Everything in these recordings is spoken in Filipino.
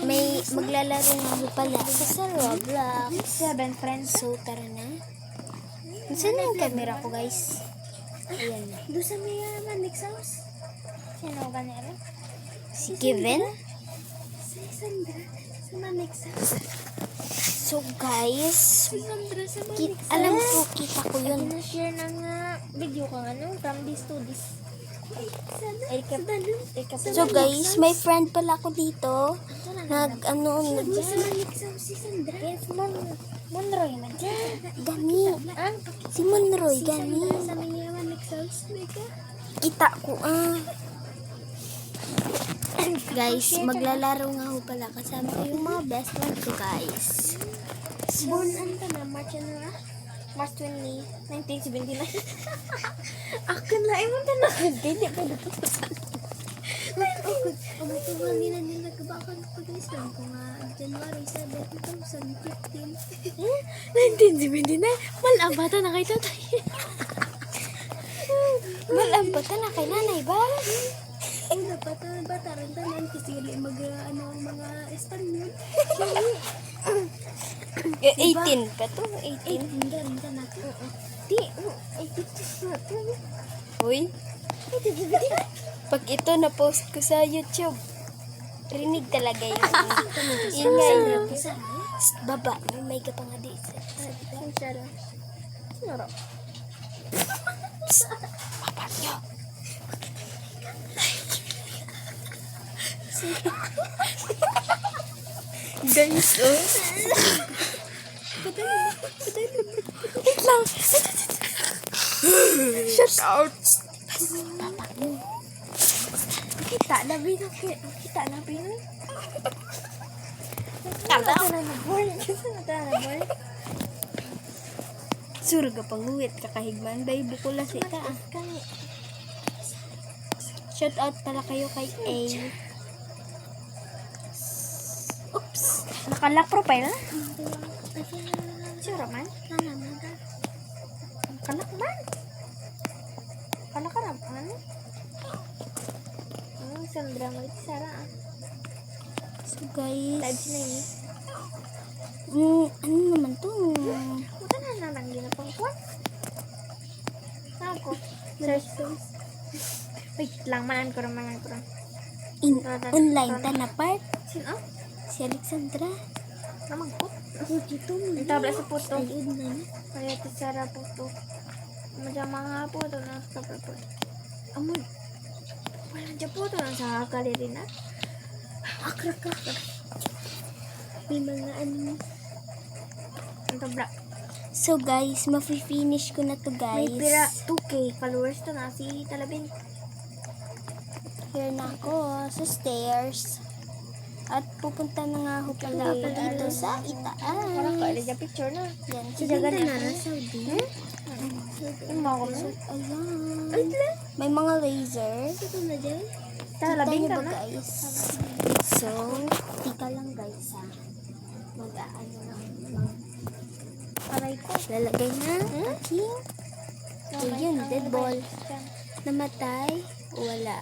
may maglalaro nga ho pala sa Roblox. 7 friends. So, tara na. Saan na yung camera ko, guys? Ayan. Doon sa may Manix house. Sino ba niya? Si Kevin. Si Sandra. Sa Manix house. So, guys, Si Sandra sa Manix house. alam ko, kita ko yun. Share ng video kang from this to this. So, guys, may friend pala ako dito. Sa Manix house si Sandra. Yes, Monroy man dyan. Gani. Si Monroy, gani. Sa may Manix house. Kita ko, Guys, maglalaro nga ho pala. Kasama ko yung mga best friend ko, guys. Born anta na March na March 20, 1979. Akin na imong tanan. Dili pa dito. Ang tuwa nila nagkabakan ko pag-islam ko nga January 7, 2015. 1979? Malabata na kay tatay. Malambata na kay nanay ba? Una pa bata rin tanan kasi mga Espanyol. 18 pa to, 18. Hindi rin tanan. Di, 18 na to. Uy, pag ito na-post ko sa YouTube, rinig talaga yun. Yun nga yun. Baba, may ka pa nga di. Inshallah. Sinuro. Baba nyo. Guys, wait lang. Shout out. Baba nyo. Kita na bino. Kita na bino. Kala ko. Nagborn. Surga panguwit kakahigman. Bay, bukula si ta. Shout out pala kayo kay A. Oops. Nakalock profile na? Sure man? Kalak man? Kalak ka na man? Sandra Magsara. So guys, Live sila yun. ano naman to? Buta na lang ginapang kuwan. Ako. Search. Wait lang, manan ko rin. Online ta na part. Sino? Si Alexandra. Namang ko. Ako dito. Ang tabla sa puto. Ayun na. Kaya tisara puto. Madya mga puto na sa puto. Amon. Wala dyan puto na sa kaliri na. Akrak. May mga ano. Ang tabla. So guys, mafi-finish ko na to May guys. pira 2K followers to na si Talabing. Here na ako sa stairs. At pupunta na nga ako pala ako dito sa Parang ka, itaas. ilagay picture na. Yan. Si Jagan na na. Saudi. Yung mga ko na. Ayan. May mga laser. Ito na dyan. Kita Talabing niyo ka ba na. guys? So, tika lang guys ha. Mag-aano lang. Aray ko. Lalagay na. Aking. Ayun, dead ball. Namatay. Wala.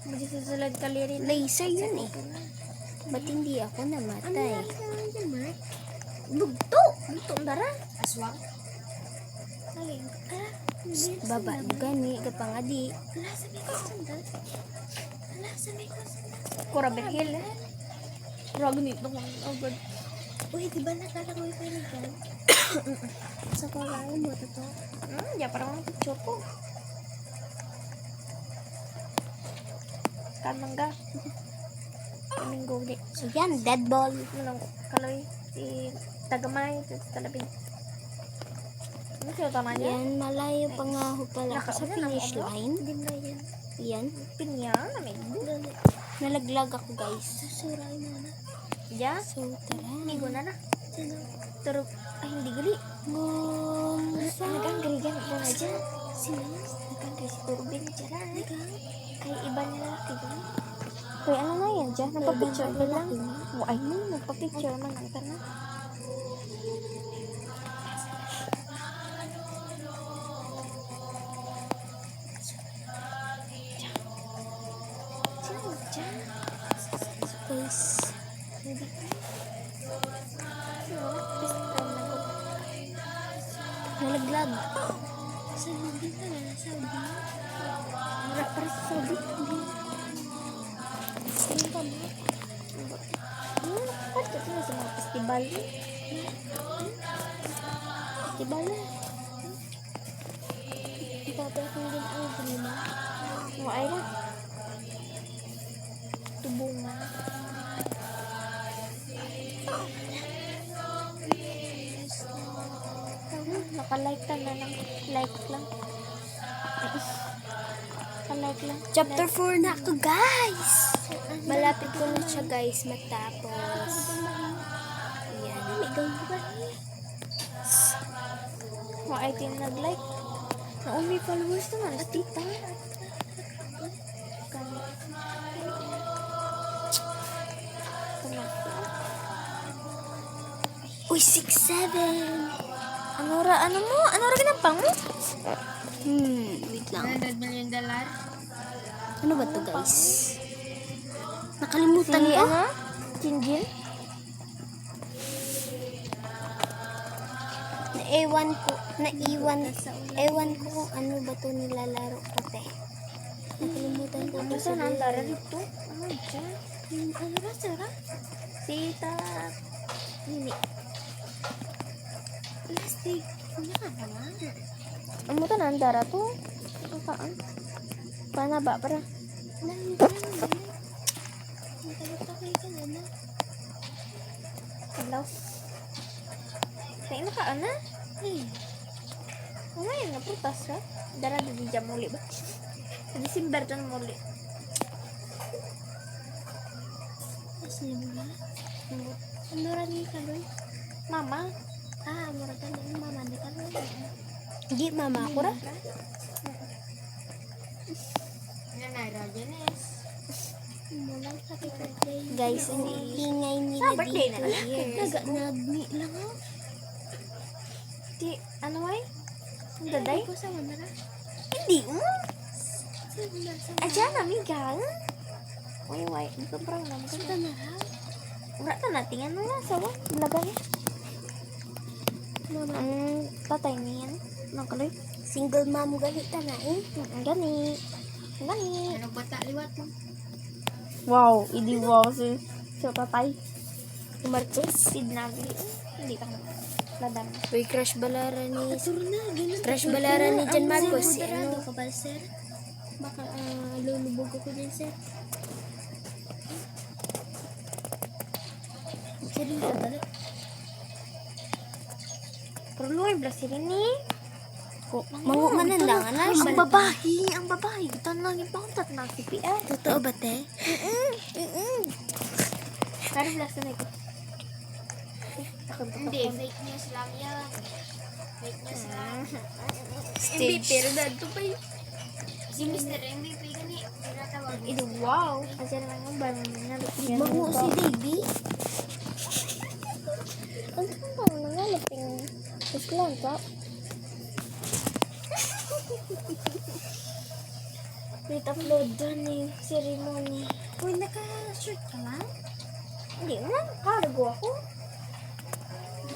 Hindi susulad kaliri na. Laser yun eh. Ba't hindi ako namatay? Bugto! Bugto ang dara. Aswang? Ay, Baba mo gani. Kapangadi. Ala, sa may sandal. Kura berhil eh. Kura ganito kong agad. Uy, di ba nakalangoy ka rin ka? Sa kalahin mo, ito. Diyan parang mga picture ko. Kanangga. Kaminggo di. So yan, dead ball. Manong kaloy. Si Tagamay. Si Talabing. Ano siya tama niya? Yan, malayo pa nga ho pala ako sa finish line. Hindi na yan. Yan. Pinya, namin. Nalaglag ako guys. Susuray na na. Ya? So, tara. Migo na na. Sino? Turog. Ay, hindi gali. Gonza. Naganggali na na dyan. Sino? Naganggali si Turbin. Dyan. Kay iba niya lalaki dyan. Kaya ano na yan dyan? Nagpa-picture ka lang. Ay mo, nagpa-picture man ang ka na. Sino dyan? Guys. Nalaglag. Sa hindi ka na sa Saudi. Mura para sa Saudi. Sino ka ba? Ba't ito na sa mga festival? Festival na. Ipapay kong din ang grima. Mga ay na. Tubungan. Naka-like ka na lang. Like lang. Naka-like lang. Chapter 4 na ako, guys. Malapit ko na siya, guys, matapos. Ayan. May gawin ba? Mga ay din nag-like. May followers naman. At tita. Uy, 6-7. Ano ra ginampang mo? Wait lang. $100 million. Ano ba to, guys? Nakalimutan ko. Ano? Jinjin? Ewan ko kung ano ba to nilalaro pati. Nakalimutan ko. Ano sa nandara dito? Ano dyan? Ano ba, Sarah? Sita. Ini. Plastic. Ano ka naman? Ano ta nandara to? Ano kaan? Paano ba? Para. Hello? Kaya na kaan na? Ano yun? Naputas ha? Dara di dyan muli ba? Sa December dyan muli. Kasi mo Ano rin ka doon? Mama? mura ka na yung mama. Hindi ka na. Hindi, mama ako ra. Guys, ang iingay nila Sa birthday dito. na lang. Yes. Nagmi lang ako. Di, ano ay? Ang daday? Ko sa manara. Hindi mo. Ayan, amigal. Wait. Ito parang naman. Sa manara. Wala ka natin. Ano na? Sawa? Lagay. Mama. Ang tatay niyan. Anong kaloy? Single mom galit na eh. Gani. Ano ba liwat mo? Wow. Idi wow si tatay. Marcos. Sidnagli. Hindi ka na. Ladan. Uy, crush balara ni... Ganun. Crush balara ni Jan Marcos. Si Ano ano? ka ba, sir? Baka lulubog ako din, sir. Sir, ka balik. Pero luway, blasirin ni. Mangumanan na. Ang babae. Tanang yung panguntat na CPR. Totoo ba, te? Pero blasirin ko. Hindi, fake news lang yan. Fake news lang. Hindi, pero dito pa yun. Si Mr. MVP gani, tinatawag. Ito, wow. Kasi naman yung ba namin Bango si Baby. Ang tanda mo nangalap yung islang ka. Wait, upload doon yung ceremony. Uy, naka-shirt ka lang? Hindi man, cargo ako.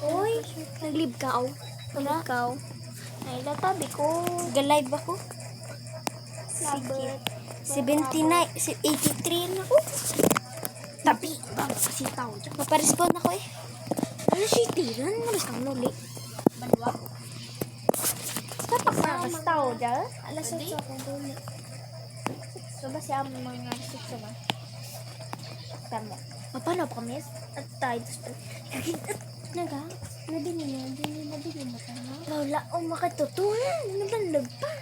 Uy, naglib ka o. Naglib ka o. Ay, natabi ko. Ga-live ako. Labot. 79, 83 na ako. Tabi. Bang, kasi tao dyan. Maparespond ako eh. Ano siya tiran? Malas kang nuli. Banwa? Tapak na mas tao dyan. Alas 8 ako duli. So ba siya ang mga sitso ba? Tama. Paano pa kami? At tayo. Naga? Nabili mo ka na? Wala o makatutunan. Nabandag pa.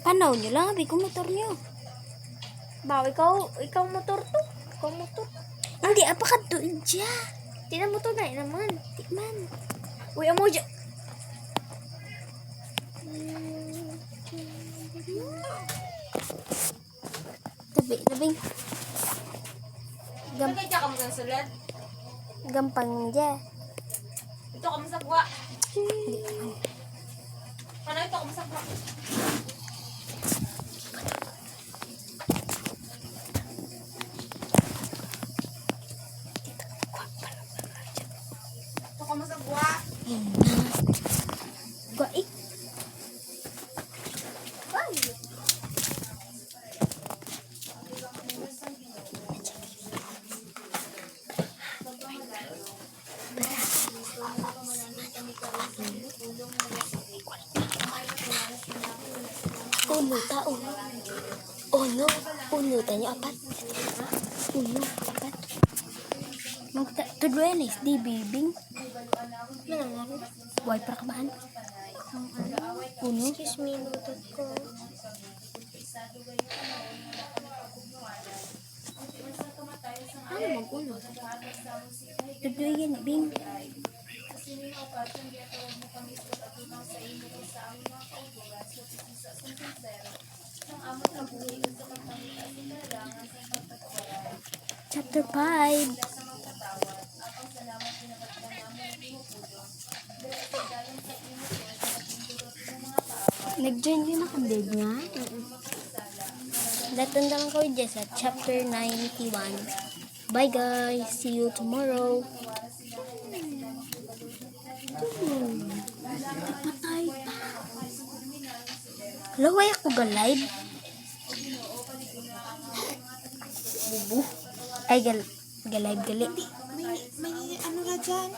Panaw nyo lang, abi ko motor nyo. Baw, ikaw motor to. Ikaw motor. Hindi, apakad to dya. Tinan mo to na naman. Tikman. Uy, amo dyan. Labing. Kaya ka mo sa sulod. Gampang dya. Ito ka mo sa buwa. Paano ito ka mo sa buwa? masagwa. Gwaik. Uno tao. Uno tanyo apat. Uno apat. Tudloy anis di bibing. Why para kamaan? Uno. Excuse me, lutot ko. Ano mag-uno? Tudloy yan bing. Chapter 5. Nag-join yun ako dead nga. Datanda lang ko dyan sa chapter 91. Bye guys. See you tomorrow. Patay pa. Laway ako ga-live. Bubu. Ay, ga-live gali. May ano na dyan?